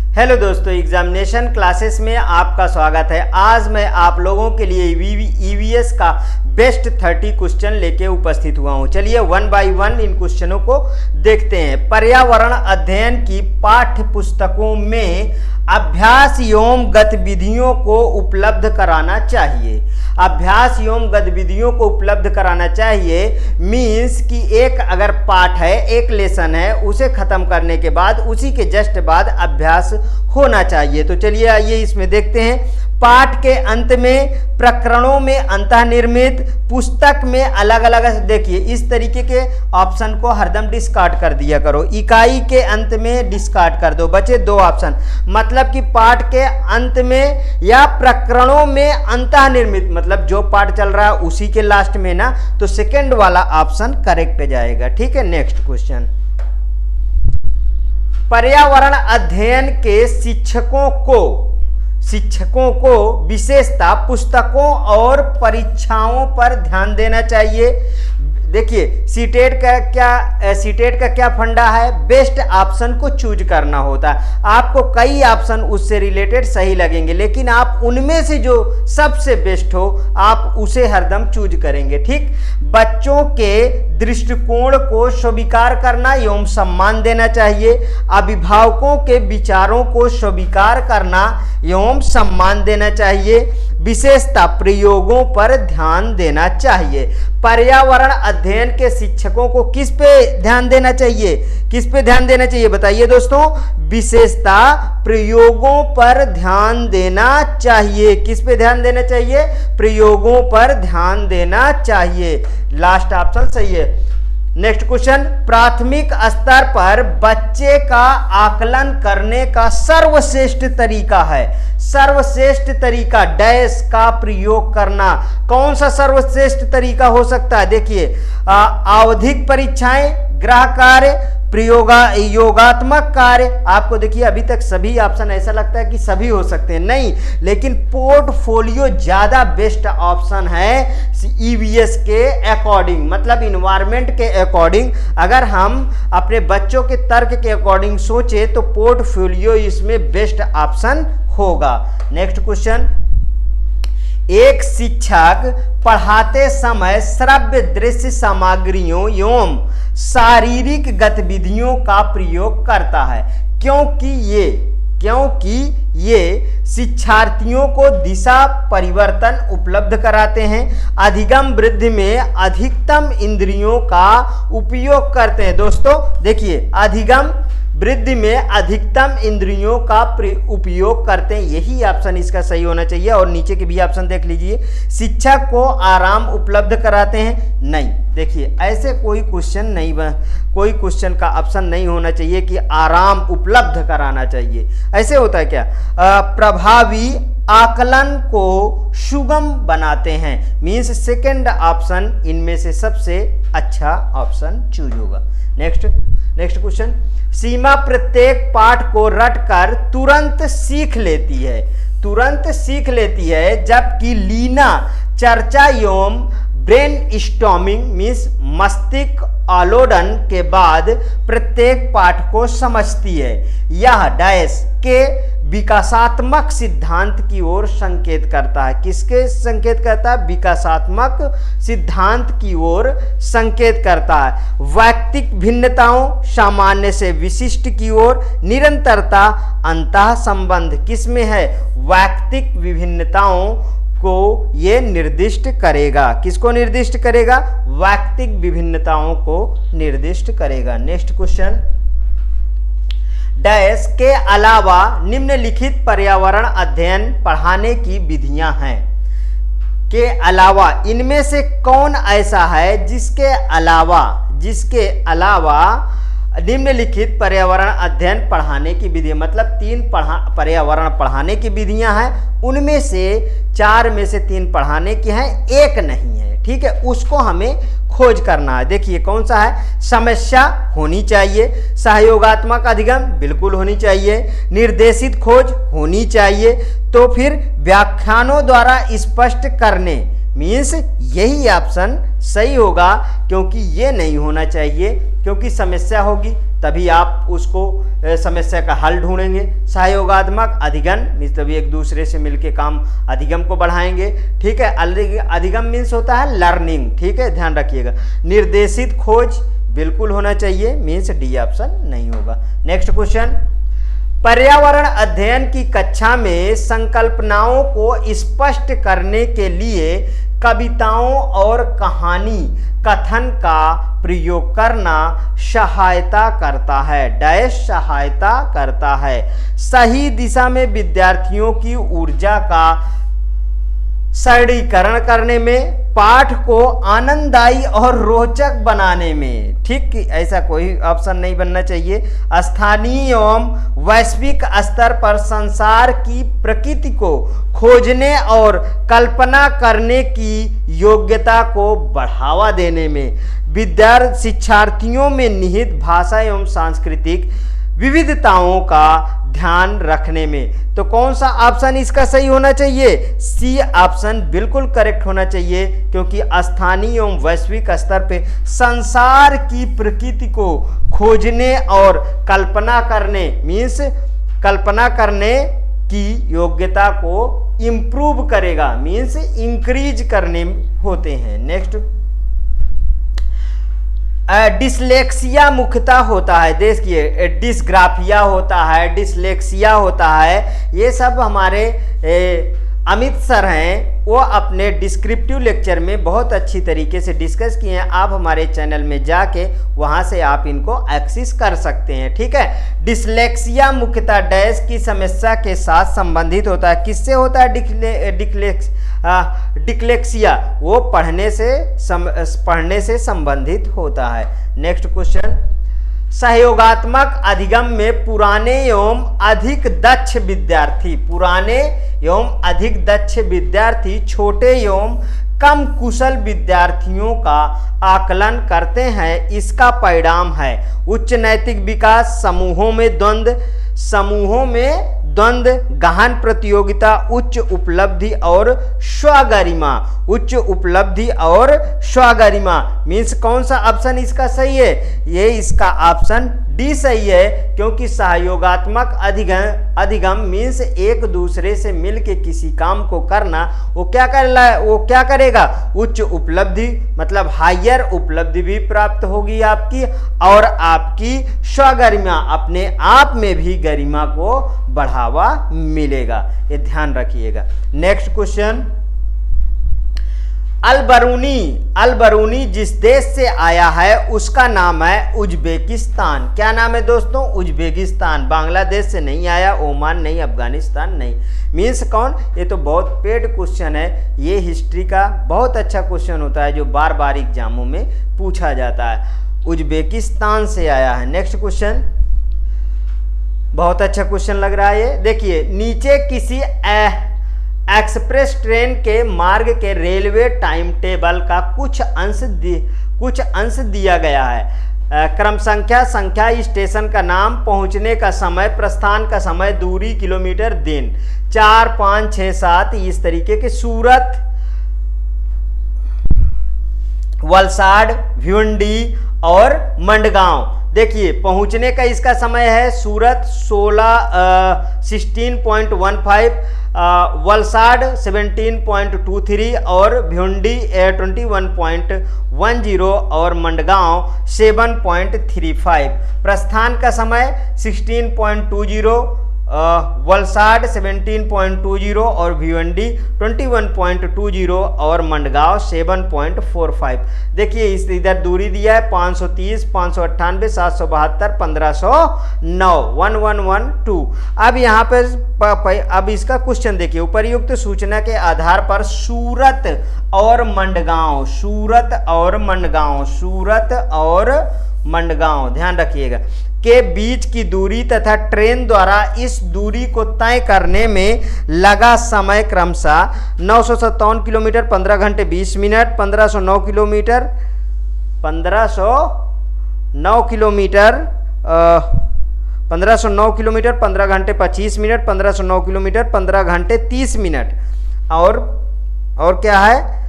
Hello दोस्तों, examination classes में आपका स्वागत है। आज मैं आप लोगों के लिए ईवीएस का बेस्ट 30 क्वेश्चन लेके उपस्थित हुआ हूं। चलिए वन बाय वन इन क्वेश्चनों को देखते हैं। पर्यावरण अध्ययन की पाठ्य पुस्तकों में अभ्यास एवं गतिविधियों को उपलब्ध कराना चाहिए। अभ्यास एवं गतिविधियों को उपलब्ध कराना चाहिए मीन्स कि एक अगर पाठ है, एक लेसन है, उसे खत्म करने के बाद उसी के जस्ट बाद अभ्यास होना चाहिए। तो चलिए आइए इसमें देखते हैं। पाठ के अंत में प्रकरणों में अंतर्निर्मित, पुस्तक में अलग अलग, देखिए इस तरीके के ऑप्शन को हरदम डिस्कार्ड कर दिया करो। इकाई के अंत में डिस्कार्ड कर दो, बचे 2 ऑप्शन। मतलब कि पाठ के अंत में या प्रकरणों में अंतर्निर्मित, मतलब जो पाठ चल रहा है उसी के लास्ट में ना, तो सेकंड वाला ऑप्शन करेक्ट जाएगा। ठीक है, नेक्स्ट क्वेश्चन। पर्यावरण अध्ययन के शिक्षकों को विशेषता पुस्तकों और परीक्षाओं पर ध्यान देना चाहिए। देखिए सीटेट का क्या फंडा है, बेस्ट ऑप्शन को चूज करना होता है। आपको कई ऑप्शन उससे रिलेटेड सही लगेंगे, लेकिन आप उनमें से जो सबसे बेस्ट हो आप उसे हरदम चूज करेंगे। ठीक, बच्चों के दृष्टिकोण को स्वीकार करना एवं सम्मान देना चाहिए। अभिभावकों के विचारों को स्वीकार करना एवं सम्मान देना चाहिए। विशेषता प्रयोगों पर ध्यान देना चाहिए। पर्यावरण अध्ययन के शिक्षकों को किस पे ध्यान देना चाहिए, किस पे ध्यान देना चाहिए बताइए दोस्तों? विशेषता प्रयोगों पर ध्यान देना चाहिए। किस पे ध्यान देना चाहिए? प्रयोगों पर ध्यान देना चाहिए। लास्ट ऑप्शन सही है। Next question. प्राथमिक स्तर पर बच्चे का आकलन करने का सर्वश्रेष्ठ तरीका है। सर्वश्रेष्ठ तरीका डैश का प्रयोग करना। कौन सा सर्वश्रेष्ठ तरीका हो सकता है? देखिए आवधिक परीक्षाएं, गृह कार्य, योगात्मक कार्य। आपको देखिए अभी तक सभी ऑप्शन ऐसा लगता है कि सभी हो सकते हैं, नहीं, लेकिन पोर्टफोलियो ज्यादा बेस्ट ऑप्शन है ईवीएस के अकॉर्डिंग, मतलब इन्वायरमेंट के अकॉर्डिंग। अगर हम अपने बच्चों के तर्क के अकॉर्डिंग सोचे तो पोर्टफोलियो इसमें बेस्ट ऑप्शन होगा। Next question. एक शिक्षक पढ़ाते समय श्रव्य दृश्य सामग्रियों एवं शारीरिक गतिविधियों का प्रयोग करता है क्योंकि ये शिक्षार्थियों को दिशा परिवर्तन उपलब्ध कराते हैं। अधिगम वृद्धि में अधिकतम इंद्रियों का उपयोग करते हैं। दोस्तों देखिए अधिगम वृद्धि में अधिकतम इंद्रियों का उपयोग करते हैं, यही ऑप्शन इसका सही होना चाहिए। और नीचे के भी ऑप्शन देख लीजिए। शिक्षक को आराम उपलब्ध कराते हैं, नहीं, देखिए ऐसे कोई क्वेश्चन का ऑप्शन नहीं होना चाहिए कि आराम उपलब्ध कराना चाहिए। ऐसे होता है क्या? प्रभावी आकलन को सुगम बनाते हैं, मीन्स सेकंड ऑप्शन इनमें से सबसे अच्छा ऑप्शन चूज होगा। Next question. सीमा प्रत्येक पाठ को रटकर तुरंत सीख लेती है, जबकि लीना चर्चा एवं ब्रेन स्टॉर्मिंग मीन्स मस्तिष्क आलोडन के बाद प्रत्येक पाठ को समझती है। यह डैश के विकासात्मक सिद्धांत की ओर संकेत करता है। किसके संकेत करता है? विकासात्मक सिद्धांत की ओर संकेत करता है। वैयक्तिक भिन्नताओं सामान्य से विशिष्ट की ओर, निरंतरता अंतः संबंध किसमें है? वैयक्तिक विभिन्नताओं को ये निर्दिष्ट करेगा। किसको निर्दिष्ट करेगा? वैयक्तिक विभिन्नताओं को निर्दिष्ट करेगा। Next question. डैश के अलावा निम्नलिखित पर्यावरण अध्ययन पढ़ाने की विधियां हैं। के अलावा इनमें से कौन ऐसा है जिसके अलावा निम्नलिखित पर्यावरण अध्ययन पढ़ाने की विधि, मतलब 3 पर्यावरण पढ़ाने की विधियां हैं, उनमें से 4 में से 3 पढ़ाने की हैं, एक नहीं है। ठीक है, उसको हमें खोज करना है। देखिए कौन सा है? समस्या होनी चाहिए, सहयोगात्मक अधिगम बिल्कुल होनी चाहिए, निर्देशित खोज होनी चाहिए, तो फिर व्याख्यानों द्वारा स्पष्ट करने मीन्स यही ऑप्शन सही होगा, क्योंकि ये नहीं होना चाहिए, क्योंकि समस्या होगी तभी आप उसको समस्या का हल ढूंढेंगे। सहयोगात्मक अधिगम मतलब एक दूसरे से मिलके काम अधिगम को बढ़ाएंगे, ठीक है। अधिगम मीन्स होता है लर्निंग, ठीक है, ध्यान रखिएगा। निर्देशित खोज बिल्कुल होना चाहिए, मीन्स डी ऑप्शन नहीं होगा। नेक्स्ट क्वेश्चन, पर्यावरण अध्ययन की कक्षा में संकल्पनाओं को स्पष्ट करने के लिए कविताओं और कहानी कथन का प्रयोग करना सहायता करता है, डैश सहायता करता है। सही दिशा में विद्यार्थियों की ऊर्जा का सरलीकरण करने में, पाठ को आनंददायी और रोचक बनाने में, ठीक, ऐसा कोई ऑप्शन नहीं बनना चाहिए। स्थानीय एवं वैश्विक स्तर पर संसार की प्रकृति को खोजने और कल्पना करने की योग्यता को बढ़ावा देने में, शिक्षार्थियों में निहित भाषा एवं सांस्कृतिक विविधताओं का ध्यान रखने में। तो कौन सा ऑप्शन इसका सही होना चाहिए? सी ऑप्शन बिल्कुल करेक्ट होना चाहिए, क्योंकि स्थानीय एवं वैश्विक स्तर पे संसार की प्रकृति को खोजने और कल्पना करने मीन्स कल्पना करने की योग्यता को इंप्रूव करेगा, मीन्स इंक्रीज करने होते हैं। नेक्स्ट, डिसलेक्सिया मुख्यतः होता है, देखिए डिस्ग्राफिया होता है, डिसलेक्सिया होता है, ये सब हमारे अमित सर हैं, वो अपने डिस्क्रिप्टिव लेक्चर में बहुत अच्छी तरीके से डिस्कस किए हैं। आप हमारे चैनल में जाके वहाँ से आप इनको एक्सेस कर सकते हैं, ठीक है। डिसलेक्सिया मुख्यतः डैश की समस्या के साथ संबंधित होता है। किससे होता है डिसलेक्सिया? वो पढ़ने से संबंधित होता है। नेक्स्ट क्वेश्चन, सहयोगात्मक अधिगम में पुराने एवं अधिक दक्ष विद्यार्थी छोटे एवं कम कुशल विद्यार्थियों का आकलन करते हैं। इसका परिणाम है उच्च नैतिक विकास, समूहों में द्वंद्व, गहन प्रतियोगिता, उच्च उपलब्धि और स्वगरिमा। मीन्स कौन सा ऑप्शन इसका सही है? ये इसका ऑप्शन डी सही है, क्योंकि सहयोगात्मक अधिगम मीन्स एक दूसरे से मिलके किसी काम को करना। वो क्या करेगा? उच्च उपलब्धि मतलब हायर उपलब्धि भी प्राप्त होगी आपकी, और आपकी स्वगरिमा अपने आप में भी गरिमा को बढ़ावा मिलेगा, ये ध्यान रखिएगा। नेक्स्ट क्वेश्चन, अलबरूनी जिस देश से आया है उसका नाम है उज्बेकिस्तान। क्या नाम है दोस्तों? उज्बेकिस्तान। बांग्लादेश से नहीं आया, ओमान नहीं, अफगानिस्तान नहीं। मीन्स कौन? ये तो बहुत पेड क्वेश्चन है, ये हिस्ट्री का बहुत अच्छा क्वेश्चन होता है जो बार बार एग्जामों में पूछा जाता है। उज्बेकिस्तान से आया है। नेक्स्ट क्वेश्चन, बहुत अच्छा क्वेश्चन लग रहा है ये। देखिए, नीचे किसी एक्सप्रेस ट्रेन के मार्ग के रेलवे टाइम टेबल का कुछ अंश दिया गया है। क्रम संख्या, स्टेशन का नाम, पहुंचने का समय, प्रस्थान का समय, दूरी, किलोमीटर, दिन, 4, 5, 6, 7 इस तरीके के। सूरत, वलसाड, भिवंडी और मंडगांव। देखिए, पहुंचने का इसका समय है सूरत 16.15, वलसाड 17.23 और भिवंडी 21.10 और मंडगांव 7.35। प्रस्थान का समय 16.20, वलसाड 17.20 और भिवंडी 21.20 और मंडगांव 7.45। देखिए, इस इधर दूरी दिया है 530, 598, 772, 1509, 1112। अब यहाँ पर अब इसका क्वेश्चन देखिए, उपर्युक्त सूचना के आधार पर सूरत और मंडगांव ध्यान रखिएगा के बीच की दूरी तथा ट्रेन द्वारा इस दूरी को तय करने में लगा समय क्रमशः 957 किलोमीटर 15 घंटे 20 मिनट, 1509 किलोमीटर 15 घंटे 25 मिनट, 1509 किलोमीटर 15 घंटे 30 मिनट, और क्या है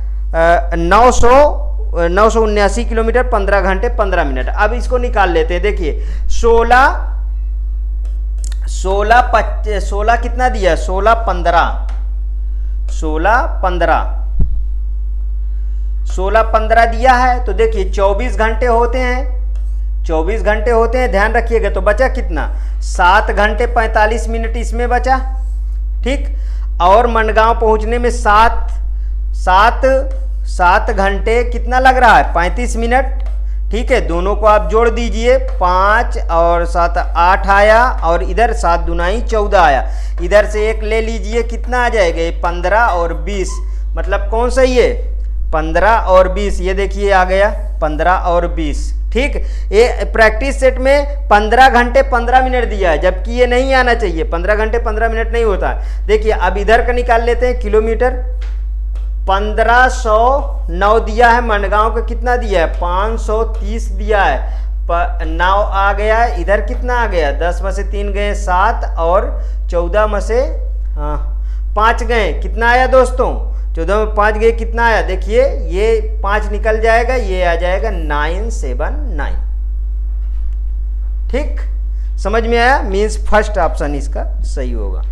979 किलोमीटर 15 घंटे 15 मिनट। अब इसको निकाल लेते हैं। देखिए 16 कितना दिया, 16 दिया है। तो देखिए 24 घंटे होते हैं, 24 घंटे होते हैं, ध्यान रखिएगा। तो बचा कितना, 7 घंटे 45 मिनट इसमें बचा, ठीक। और मनगांव पहुंचने में 7 घंटे कितना लग रहा है, 35 मिनट, ठीक है। दोनों को आप जोड़ दीजिए, 5 और 7 8 आया, और इधर 7 दूनाई 14 आया। इधर से एक ले लीजिए, कितना आ जाएगा, ये 15 और 20, मतलब कौन सा ये 15 और 20, ये देखिए आ गया 15 और 20, ठीक। ये प्रैक्टिस सेट में 15 घंटे 15 मिनट दिया है, जबकि ये नहीं आना चाहिए, 15 घंटे 15 मिनट नहीं होता। देखिए अब इधर का निकाल लेते हैं, किलोमीटर 1509 दिया है, मनगांव का कितना दिया है, 530 दिया है, 9 आ गया, इधर कितना आ गया, 10 में से 3 गए 7, और 14 में से 5 गए, कितना आया दोस्तों, 14 में 5 गए, कितना आया, देखिए ये 5 निकल जाएगा, ये आ जाएगा 979, ठीक। समझ में आया, मीन्स फर्स्ट ऑप्शन इसका सही होगा।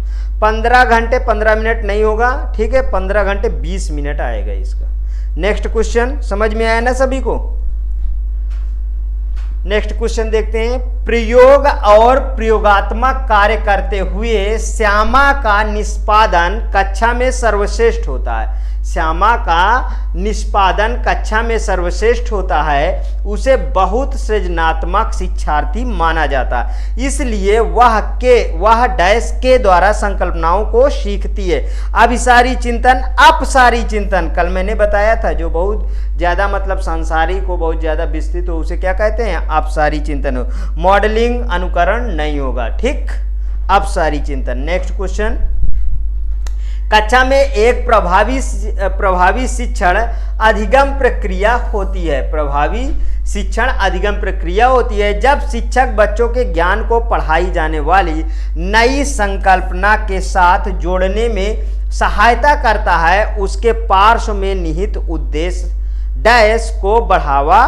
15 घंटे 15 मिनट नहीं होगा, ठीक है, 15 घंटे 20 मिनट आएगा इसका। नेक्स्ट क्वेश्चन समझ में आया ना सभी को। नेक्स्ट क्वेश्चन देखते हैं। प्रयोग और प्रयोगात्मक कार्य करते हुए श्यामा का निष्पादन कक्षा में सर्वश्रेष्ठ होता है। श्यामा का निष्पादन कक्षा में सर्वश्रेष्ठ होता है, उसे बहुत सृजनात्मक शिक्षार्थी माना जाता है, इसलिए वह डैश के द्वारा संकल्पनाओं को सीखती है। अभिसारी चिंतन, अपसारी चिंतन, कल मैंने बताया था, जो बहुत ज़्यादा मतलब संसारी को बहुत ज़्यादा विस्तृत हो उसे क्या कहते हैं, अपसारी चिंतन हो। मॉडलिंग अनुकरण नहीं होगा, ठीक, अपसारी चिंतन। Next question. कक्षा में एक प्रभावी शिक्षण अधिगम प्रक्रिया होती है। प्रभावी शिक्षण अधिगम प्रक्रिया होती है जब शिक्षक बच्चों के ज्ञान को पढ़ाई जाने वाली नई संकल्पना के साथ जोड़ने में सहायता करता है। उसके पार्श्व में निहित उद्देश्य डैश को बढ़ावा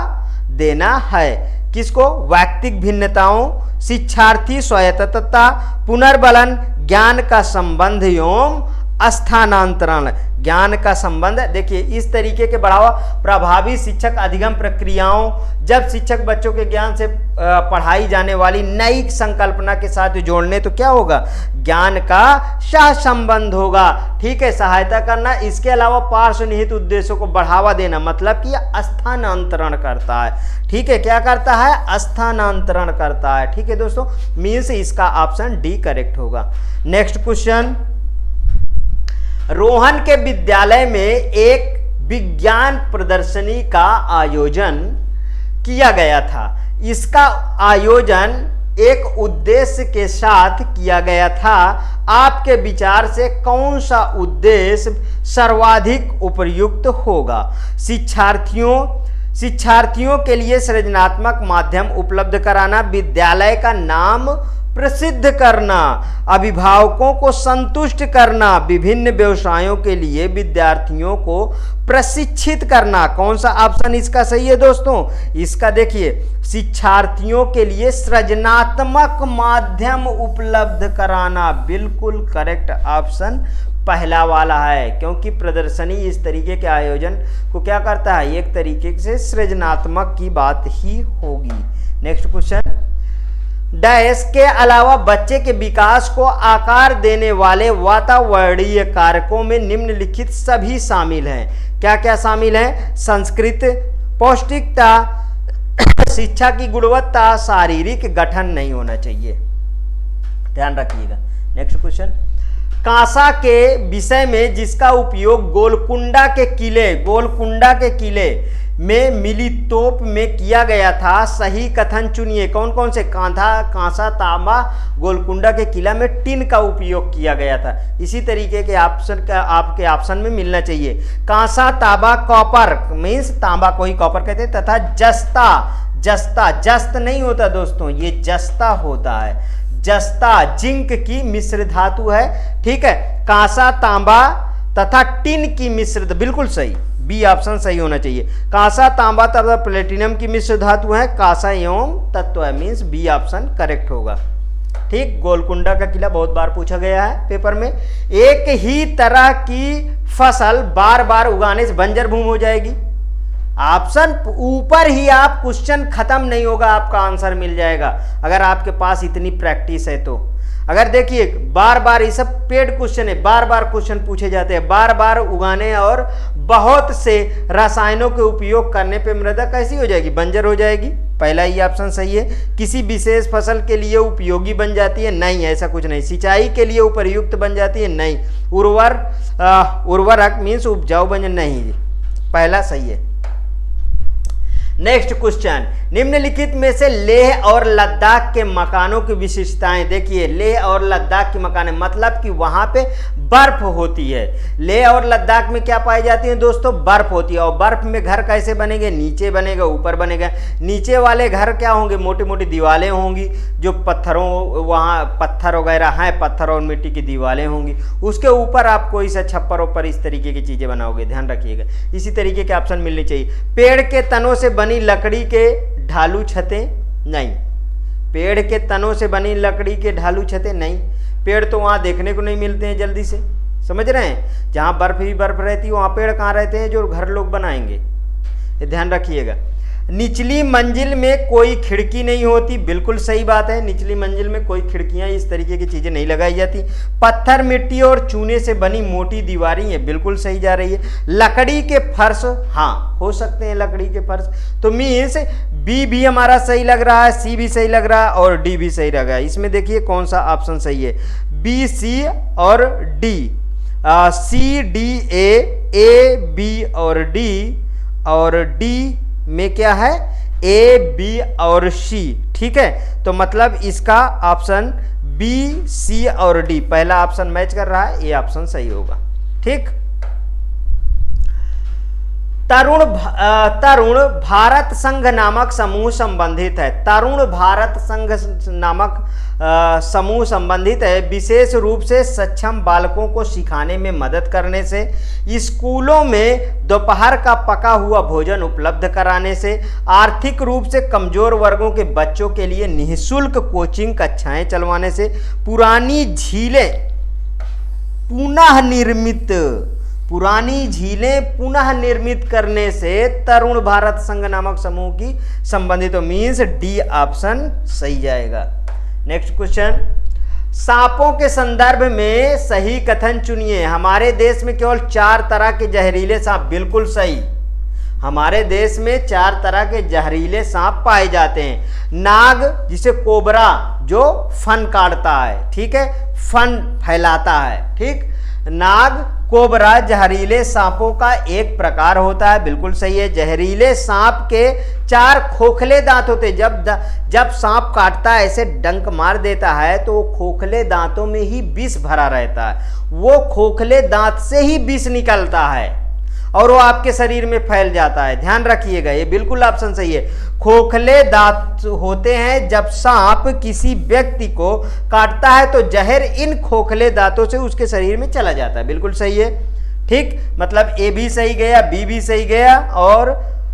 देना है। किसको, वैयक्तिक भिन्नताओं, शिक्षार्थी स्वायत्तता, पुनर्बलन, ज्ञान का संबंध एवं स्थानांतरण। ज्ञान का संबंध, देखिए इस तरीके के बढ़ावा। प्रभावी शिक्षक अधिगम प्रक्रियाओं, जब शिक्षक बच्चों के ज्ञान से पढ़ाई जाने वाली नई संकल्पना के साथ जोड़ने तो क्या होगा, ज्ञान का सह संबंध होगा, ठीक है, सहायता करना। इसके अलावा पार्श्व निहित उद्देश्यों को बढ़ावा देना, मतलब कि स्थानांतरण करता है, ठीक है, क्या करता है, स्थानांतरण करता है, ठीक है दोस्तों। मीन्स इसका ऑप्शन डी करेक्ट होगा। Next question. रोहन के विद्यालय में एक विज्ञान प्रदर्शनी का आयोजन किया गया था। इसका आयोजन एक उद्देश्य के साथ किया गया था। आपके विचार से कौन सा उद्देश्य सर्वाधिक उपयुक्त होगा। शिक्षार्थियों के लिए सृजनात्मक माध्यम उपलब्ध कराना, विद्यालय का नाम प्रसिद्ध करना, अभिभावकों को संतुष्ट करना, विभिन्न व्यवसायों के लिए विद्यार्थियों को प्रशिक्षित करना। कौन सा ऑप्शन इसका सही है दोस्तों, इसका देखिए शिक्षार्थियों के लिए सृजनात्मक माध्यम उपलब्ध कराना, बिल्कुल करेक्ट ऑप्शन पहला वाला है, क्योंकि प्रदर्शनी इस तरीके के आयोजन को क्या करता है, एक तरीके से सृजनात्मक की बात ही होगी। Next question. डैश के अलावा बच्चे के विकास को आकार देने वाले वातावरणीय कारकों में निम्नलिखित सभी शामिल हैं। क्या क्या शामिल हैं, संस्कृत, पौष्टिकता, शिक्षा की गुणवत्ता, शारीरिक गठन नहीं होना चाहिए, ध्यान रखिएगा। Next question. कांसा के विषय में जिसका उपयोग गोलकुंडा के किले में मिली तोप में किया गया था, सही कथन चुनिए। कौन कौन से, कांसा, तांबा, गोलकुंडा के किला में टिन का उपयोग किया गया था। इसी तरीके के ऑप्शन का आपके ऑप्शन में मिलना चाहिए। कांसा, तांबा, कॉपर, मीन्स तांबा को ही कॉपर कहते हैं, तथा जस्ता नहीं होता दोस्तों, ये जस्ता होता है। जस्ता जिंक की मिश्र धातु है, ठीक है। कांसा, तांबा तथा टिन की मिश्रित, बिल्कुल सही, बी ऑप्शन सही होना चाहिए। कांसा, तांबा तथा प्लेटिनम की मिश्र धातु है, कांसा एवं तत्व है, मीन्स बी ऑप्शन करेक्ट होगा। ठीक, गोलकुंडा का किला बहुत बार पूछा गया है पेपर में। एक ही तरह की फसल बार बार उगाने से बंजर भूमि हो जाएगी। ऑप्शन ऊपर ही आप क्वेश्चन खत्म नहीं होगा, आपका आंसर मिल जाएगा अगर आपके पास इतनी प्रैक्टिस है तो। अगर देखिए बार बार ये सब पेड क्वेश्चन है, बार बार क्वेश्चन पूछे जाते हैं, बार बार उगाने और बहुत से रसायनों के उपयोग करने पे मृदा कैसी हो जाएगी, बंजर हो जाएगी। पहला ही ऑप्शन सही है। किसी विशेष फसल के लिए उपयोगी बन जाती है, नहीं, ऐसा कुछ नहीं। सिंचाई के लिए उपयुक्त बन जाती है, नहीं। उर्वरक मीन्स उपजाऊ बन, नहीं जी, पहला सही है। नेक्स्ट क्वेश्चन, निम्नलिखित में से लेह और लद्दाख के मकानों की विशेषताएं। देखिए लेह और लद्दाख की मकानें मतलब कि वहां पे बर्फ होती है। लेह और लद्दाख में क्या पाई जाती है दोस्तों, बर्फ होती है। और बर्फ में घर कैसे बनेंगे, नीचे बनेगा ऊपर बनेगा। नीचे वाले घर क्या होंगे, मोटी मोटी दीवारें होंगी, जो पत्थरों, वहाँ पत्थर वगैरह हैं, पत्थर और मिट्टी की दीवारें होंगी। उसके ऊपर आप कोई सा छप्पर ऊपर इस तरीके की चीजें बनाओगे, ध्यान रखिएगा। इसी तरीके के ऑप्शन मिलने चाहिए। पेड़ के तनों से बनी लकड़ी के ढालू छतें, नहीं। पेड़ के तनों से बनी लकड़ी के ढालू छतें, नहीं। पेड़ तो वहाँ देखने को नहीं मिलते हैं जल्दी से, समझ रहे हैं। जहाँ बर्फ ही बर्फ रहती है वहाँ पेड़ कहाँ रहते हैं जो घर लोग बनाएंगे, ये ध्यान रखिएगा। निचली मंजिल में कोई खिड़की नहीं होती, बिल्कुल सही बात है। निचली मंजिल में कोई खिड़कियां इस तरीके की चीजें नहीं लगाई जाती। पत्थर, मिट्टी और चूने से बनी मोटी दीवारें हैं, बिल्कुल सही जा रही है। लकड़ी के फर्श, हाँ हो सकते हैं लकड़ी के फर्श, तो मीन्स बी भी हमारा सही लग रहा है, सी भी सही लग रहा है और डी भी सही लग रहा है। इसमें देखिए कौन सा ऑप्शन सही है, बी, सी और डी। सी, डी, ए, बी और डी में क्या है, ए, बी और सी। ठीक है, तो मतलब इसका ऑप्शन बी, सी और डी, पहला ऑप्शन मैच कर रहा है, ये ऑप्शन सही होगा। ठीक, तरुण भारत संघ नामक समूह संबंधित है। तरुण भारत संघ नामक समूह संबंधित है, विशेष रूप से सक्षम बालकों को सिखाने में मदद करने से, स्कूलों में दोपहर का पका हुआ भोजन उपलब्ध कराने से, आर्थिक रूप से कमजोर वर्गों के बच्चों के लिए निःशुल्क कोचिंग कक्षाएं चलवाने से, पुरानी झीलें पुनः निर्मित करने से तरुण भारत संघ नामक समूह की संबंधित, तो मीन्स डी ऑप्शन सही जाएगा। नेक्स्ट क्वेश्चन, सांपों के संदर्भ में सही कथन चुनिए। हमारे देश में केवल 4 तरह के जहरीले सांप, बिल्कुल सही। हमारे देश में 4 तरह के जहरीले सांप पाए जाते हैं। नाग, जिसे कोबरा, जो फन काटता है, ठीक है, फन फैलाता है। ठीक, नाग, कोबरा जहरीले सांपों का एक प्रकार होता है, बिल्कुल सही है। जहरीले सांप के 4 खोखले दांत होते हैं। जब सांप काटता है, ऐसे डंक मार देता है, तो वो खोखले दांतों में ही विष भरा रहता है। वो खोखले दांत से ही विष निकलता है और वो आपके शरीर में फैल जाता है, ध्यान रखिएगा, ये बिल्कुल ऑप्शन सही है। खोखले दांत होते हैं, जब सांप किसी व्यक्ति को काटता है तो जहर इन खोखले दांतों से उसके शरीर में चला जाता है, बिल्कुल सही है। ठीक, मतलब ए भी सही गया, बी भी सही गया और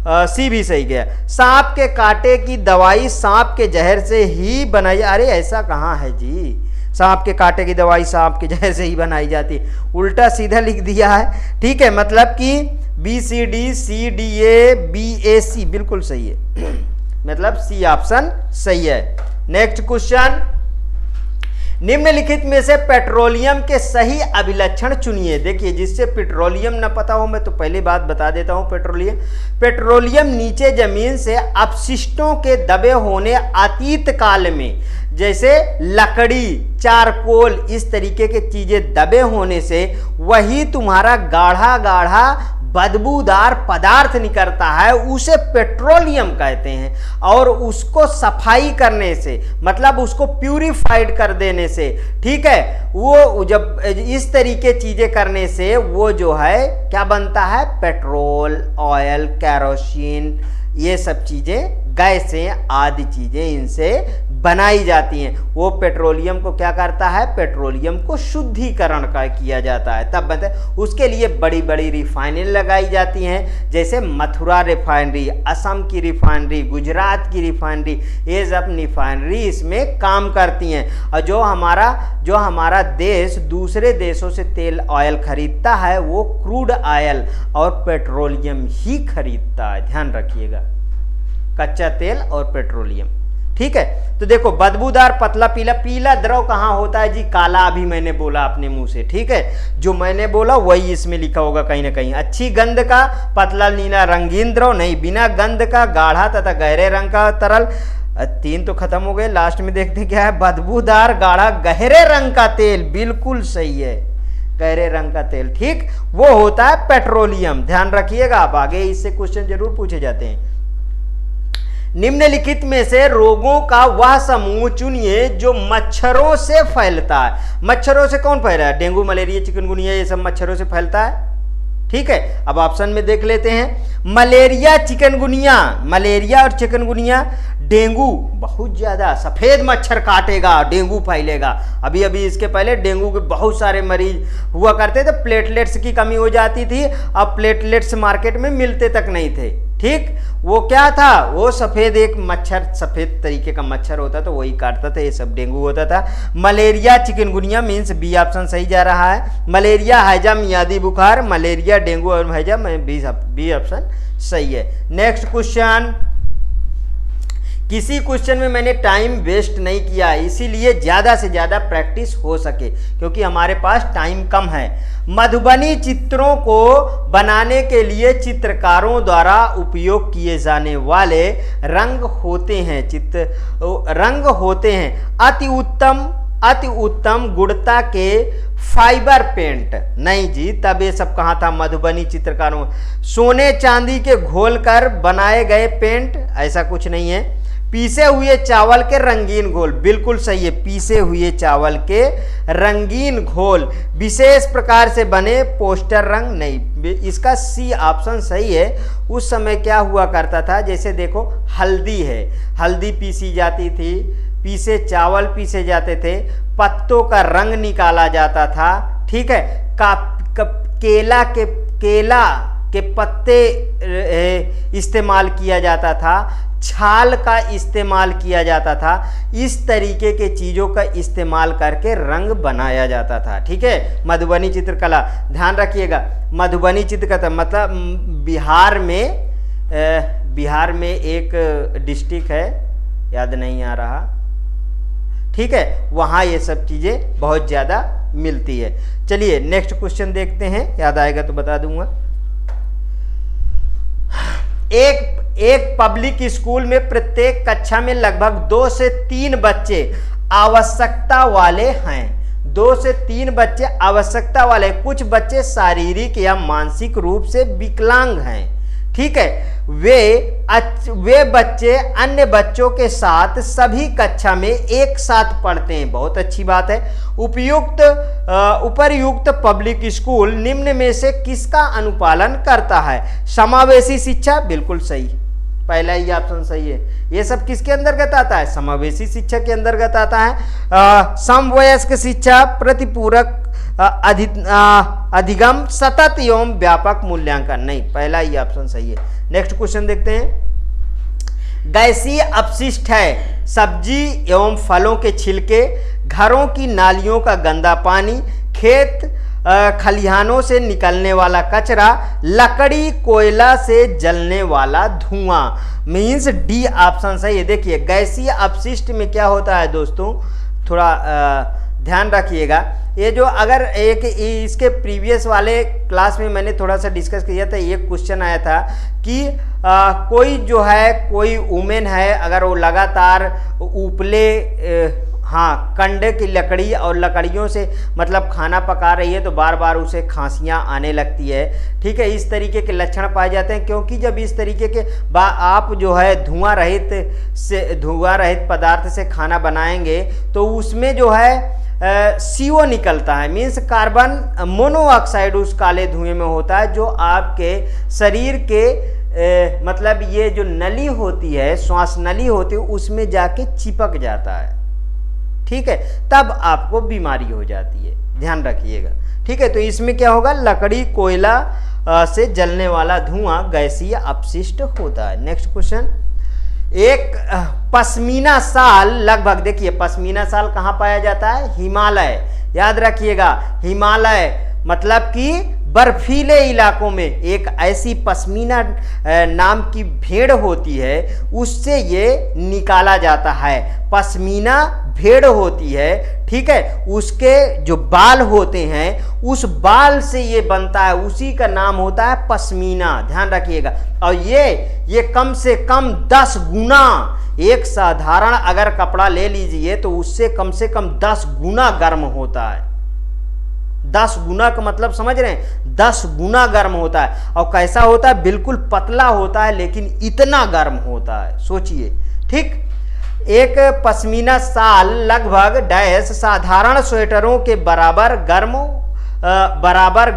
सी भी सही गया। सांप के कांटे की दवाई सांप के जहर से ही बनाई, अरे ऐसा कहाँ है जी, सांप के कांटे की दवाई सांप के जहर से ही बनाई जाती, उल्टा सीधा लिख दिया है। ठीक है, मतलब कि बी, सी, डी, सी, डी, ए, बी, ए, सी, बिल्कुल सही है, मतलब सी ऑप्शन सही है। नेक्स्ट क्वेश्चन, निम्नलिखित में से पेट्रोलियम के सही अभिलक्षण चुनिए। देखिए, जिससे पेट्रोलियम न पता हो, मैं तो पहली बात बता देता हूं। पेट्रोलियम नीचे जमीन से अपशिष्टों के दबे होने, अतीत काल में जैसे लकड़ी, चारकोल, इस तरीके के चीजें दबे होने से वही तुम्हारा गाढ़ा गाढ़ा बदबूदार पदार्थ निकलता है, उसे पेट्रोलियम कहते हैं। और उसको सफाई करने से, मतलब उसको प्यूरिफाइड कर देने से, ठीक है, वो जब इस तरीके चीजें करने से वो जो है क्या बनता है, पेट्रोल, ऑयल, कैरोसिन, ये सब चीजें गैसें आदि चीज़ें इनसे बनाई जाती हैं। वो पेट्रोलियम को क्या करता है, पेट्रोलियम को शुद्धिकरण का किया जाता है, तब बनता है। उसके लिए बड़ी बड़ी रिफाइनरी लगाई जाती हैं, जैसे मथुरा रिफाइनरी, असम की रिफाइनरी, गुजरात की रिफाइनरी, ये सब रिफाइनरी इसमें काम करती हैं। और जो हमारा देश दूसरे देशों से तेल ऑयल खरीदता है वो क्रूड ऑयल और पेट्रोलियम ही खरीदता है, ध्यान रखिएगा, कच्चा तेल और पेट्रोलियम। ठीक है, तो देखो बदबूदार पतला पीला, पीला द्रव कहाँ होता है जी, काला, अभी मैंने बोला अपने मुंह से। ठीक है, जो मैंने बोला वही इसमें लिखा होगा कहीं ना कहीं। अच्छी गंध का पतला नीला रंगीन द्रव नहीं, बिना गंध का गाढ़ा तथा गहरे रंग का तरल। 3 तो खत्म हो गए, लास्ट में देखते क्या है, बदबूदार गाढ़ा गहरे रंग का तेल, बिल्कुल सही है, गहरे रंग का तेल, ठीक, वो होता है पेट्रोलियम। ध्यान रखिएगा, आप आगे इससे क्वेश्चन जरूर पूछे जाते हैं। निम्नलिखित में से रोगों का वह समूह चुनिए जो मच्छरों से फैलता है। मच्छरों से कौन फैला है, डेंगू, मलेरिया, चिकनगुनिया, ये सब मच्छरों से फैलता है। ठीक है, अब ऑप्शन में देख लेते हैं। मलेरिया, चिकनगुनिया, मलेरिया और चिकनगुनिया, डेंगू बहुत ज्यादा सफेद मच्छर काटेगा, डेंगू फैलेगा। अभी इसके पहले डेंगू के बहुत सारे मरीज हुआ करते थे, प्लेटलेट्स की कमी हो जाती थी, अब प्लेटलेट्स मार्केट में मिलते तक नहीं थे। ठीक, वो क्या था, वो सफेद एक मच्छर, सफेद तरीके का मच्छर होता था, वही काटता था, ये सब डेंगू होता था। Malaria, chikungunya means B option सही जा रहा है। मलेरिया, हैजा, मियादी बुखार, मलेरिया, डेंगू और हैजा, बी ऑप्शन सही है। नेक्स्ट क्वेश्चन, किसी क्वेश्चन में मैंने टाइम वेस्ट नहीं किया है, इसीलिए ज़्यादा से ज़्यादा प्रैक्टिस हो सके, क्योंकि हमारे पास टाइम कम है। मधुबनी चित्रों को बनाने के लिए चित्रकारों द्वारा उपयोग किए जाने वाले रंग होते हैं अति उत्तम गुणवत्ता के फाइबर पेंट। नहीं जी, तब ये सब कहाँ था, मधुबनी चित्रकारों, सोने चांदी के घोल कर बनाए गए पेंट, ऐसा कुछ नहीं है। पीसे हुए चावल के रंगीन घोल, बिल्कुल सही है, पीसे हुए चावल के रंगीन घोल, विशेष प्रकार से बने पोस्टर रंग, नहीं, इसका सी ऑप्शन सही है। उस समय क्या हुआ करता था, जैसे देखो हल्दी है, हल्दी पीसी जाती थी, पीसे चावल पीसे जाते थे, पत्तों का रंग निकाला जाता था। ठीक है, केला के पत्ते इस्तेमाल किया जाता था, छाल का इस्तेमाल किया जाता था, इस तरीके के चीज़ों का इस्तेमाल करके रंग बनाया जाता था। ठीक है, मधुबनी चित्रकला, ध्यान रखिएगा, मधुबनी चित्रकला मतलब बिहार में एक डिस्ट्रिक्ट है, याद नहीं आ रहा, ठीक है, वहाँ ये सब चीज़ें बहुत ज़्यादा मिलती है। चलिए नेक्स्ट क्वेश्चन देखते हैं, याद आएगा तो बता दूंगा। एक पब्लिक स्कूल में प्रत्येक कक्षा में लगभग 2 से 3 बच्चे आवश्यकता वाले हैं। 2 से 3 बच्चे आवश्यकता वाले, कुछ बच्चे शारीरिक या मानसिक रूप से विकलांग हैं। ठीक है, वे बच्चे अन्य बच्चों के साथ सभी कक्षा में एक साथ पढ़ते हैं, बहुत अच्छी बात है। उपर्युक्त पब्लिक स्कूल निम्न में से किसका अनुपालन करता है? समावेशी शिक्षा, बिल्कुल सही, पहला ही ऑप्शन सही है। ये सब किसके अंतर्गत आता है? समावेशी शिक्षा के अंतर्गत आता है। समवयस्क शिक्षा, प्रतिपूरक अधिगम, सतत एवं व्यापक मूल्यांकन, नहीं, पहला ही ऑप्शन सही है। नेक्स्ट क्वेश्चन देखते हैं। गैसीय अपशिष्ट है सब्जी एवं फलों के छिलके, घरों की नालियों का गंदा पानी, खेत खलिहानों से निकलने वाला कचरा, लकड़ी कोयला से जलने वाला धुआं, मीन्स डी ऑप्शन सही है। देखिए गैसीय अपशिष्ट में क्या होता है दोस्तों, थोड़ा ध्यान रखिएगा। ये जो अगर एक इसके प्रीवियस वाले क्लास में मैंने थोड़ा सा डिस्कस किया था, ये क्वेश्चन आया था कि कोई जो है, कोई वुमेन है, अगर वो लगातार उपले कंडे की लकड़ी और लकड़ियों से मतलब खाना पका रही है तो बार बार उसे खांसियां आने लगती है। ठीक है, इस तरीके के लक्षण पाए जाते हैं, क्योंकि जब इस तरीके के आप जो है धुआं रहित पदार्थ से खाना बनाएंगे तो उसमें जो है CO निकलता है, मीन्स कार्बन मोनोऑक्साइड उस काले धुएं में होता है, जो आपके शरीर के मतलब ये जो नली होती है, श्वास नली होती है, उसमें जाके चिपक जाता है, ठीक है, तब आपको बीमारी हो जाती है, ध्यान रखिएगा, ठीक है। तो इसमें क्या होगा, लकड़ी कोयला से जलने वाला धुआं गैसीय अपशिष्ट होता है। नेक्स्ट क्वेश्चन, एक पश्मीना शाल लगभग, देखिए पश्मीना शाल कहाँ पाया जाता है, हिमालय, याद रखिएगा, हिमालय मतलब कि बर्फीले इलाकों में एक ऐसी पश्मीना नाम की भेड़ होती है, उससे ये निकाला जाता है। पश्मीना भेड़ होती है, ठीक है, उसके जो बाल होते हैं उस बाल से ये बनता है, उसी का नाम होता है पश्मीना, ध्यान रखिएगा। और ये कम से कम 10 गुना, एक साधारण अगर कपड़ा ले लीजिए तो उससे कम से कम 10 गुना गर्म होता है। 10 गुना का मतलब समझ रहे हैं, 10 गुना गर्म होता है। और कैसा होता है, बिल्कुल पतला होता है लेकिन इतना गर्म होता है, सोचिए, ठीक। एक पश्मीना शाल लगभग डैश साधारण स्वेटरों के बराबर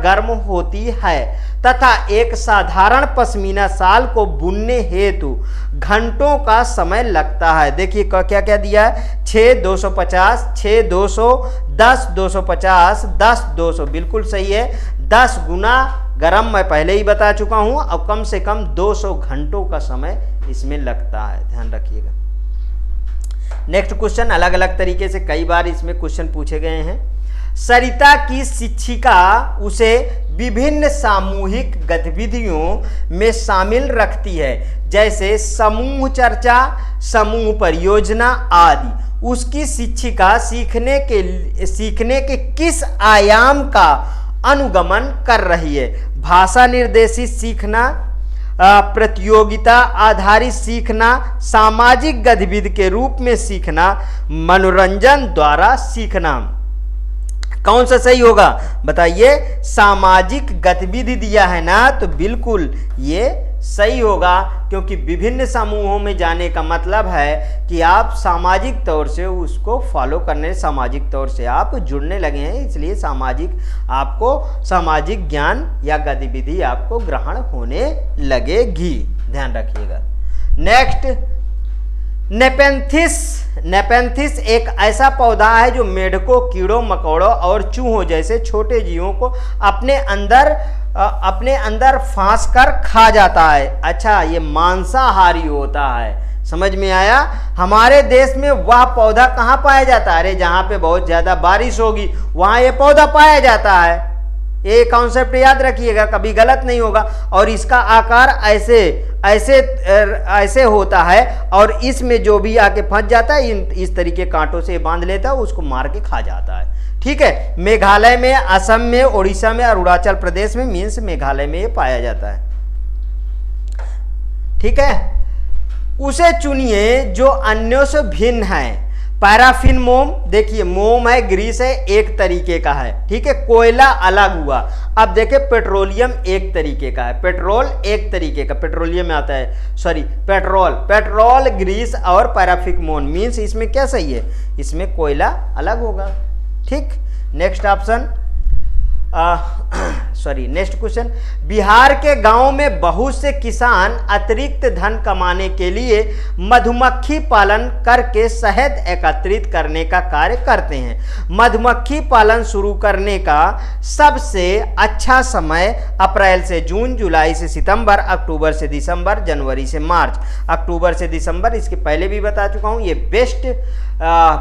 गर्म होती है तथा एक साधारण पश्मीना शाल को बुनने हेतु घंटों का समय लगता है। देखिए क्या क्या दिया है, 6,250, 6,200, 10,250, 10,200, बिल्कुल सही है। 10 गुना गर्म मैं पहले ही बता चुका हूं, और कम से कम 200 घंटों का समय इसमें लगता है, ध्यान रखिएगा। नेक्स्ट क्वेश्चन, अलग अलग तरीके से कई बार इसमें क्वेश्चन पूछे गए हैं। सरिता की शिक्षिका उसे विभिन्न सामूहिक गतिविधियों में शामिल रखती है, जैसे समूह चर्चा, समूह परियोजना आदि। उसकी शिक्षिका सीखने के किस आयाम का अनुगमन कर रही है? भाषा निर्देशित सीखना, प्रतियोगिता आधारित सीखना, सामाजिक गतिविधि के रूप में सीखना, मनोरंजन द्वारा सीखना। कौन सा सही होगा बताइए? सामाजिक गतिविधि दिया है ना, तो बिल्कुल ये सही होगा, क्योंकि विभिन्न समूहों में जाने का मतलब है कि आप सामाजिक तौर से उसको फॉलो करने, सामाजिक तौर से आप जुड़ने लगे हैं, इसलिए आपको सामाजिक ज्ञान या गतिविधि आपको ग्रहण होने लगेगी, ध्यान रखिएगा। नेक्स्ट, नेपेंथिस एक ऐसा पौधा है जो मेढकों, कीड़ों मकोड़ों और चूहों जैसे छोटे जीवों को अपने अंदर फांस कर खा जाता है। अच्छा, ये मांसाहारी होता है, समझ में आया? हमारे देश में वह पौधा कहाँ पाया जाता है? अरे जहाँ पे बहुत ज्यादा बारिश होगी वहाँ ये पौधा पाया जाता है। ये कॉन्सेप्ट याद रखिएगा, कभी गलत नहीं होगा। और इसका आकार ऐसे होता है, और इसमें जो भी आके फंस जाता है इस तरीके कांटों से बांध लेता है, उसको मार के खा जाता है, ठीक है। मेघालय में, असम में, उड़ीसा में, अरुणाचल प्रदेश में, मीन्स मेघालय में ये पाया जाता है, ठीक है। उसे चुनिए जो अन्यों से भिन्न है। पैराफिन मोम, देखिए मोम है, ग्रीस है, एक तरीके का है, ठीक है। कोयला अलग हुआ। अब देखिए पेट्रोलियम एक तरीके का है, पेट्रोल एक तरीके का, पेट्रोलियम में आता है, सॉरी पेट्रोल, ग्रीस और पैराफिन मोम, मीन्स इसमें क्या सही है? इसमें कोयला अलग होगा, ठीक। Next option, next question, Bihar के गांव में बहुत से किसान अतिरिक्त धन कमाने के लिए मधुमक्खी पालन करके शहद एकत्रित करने का कार्य करते हैं। मधुमक्खी पालन शुरू करने का सबसे अच्छा समय अप्रैल से जून, जुलाई से सितंबर, अक्टूबर से दिसंबर, जनवरी से मार्च। अक्टूबर से दिसंबर, इसके पहले भी बता चुका हूँ, ये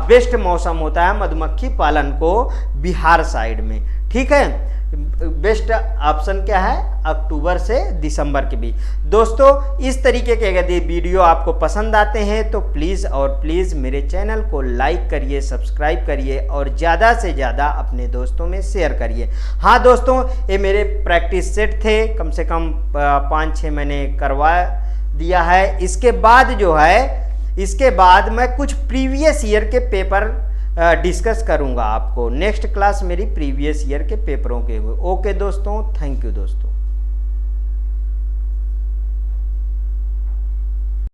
बेस्ट मौसम होता है मधुमक्खी पालन को बिहार साइड में, ठीक है। बेस्ट ऑप्शन क्या है? अक्टूबर से दिसंबर के बीच। दोस्तों, इस तरीके के अगर ये वीडियो आपको पसंद आते हैं तो प्लीज़ मेरे चैनल को लाइक करिए, सब्सक्राइब करिए और ज़्यादा से ज़्यादा अपने दोस्तों में शेयर करिए। हाँ दोस्तों, ये मेरे प्रैक्टिस सेट थे, कम से कम 5-6 मैंने करवा दिया है। इसके बाद मैं कुछ प्रीवियस ईयर के पेपर डिस्कस करूंगा आपको। नेक्स्ट क्लास मेरी प्रीवियस ईयर के पेपरों के हुए। ओके दोस्तों, थैंक यू दोस्तों।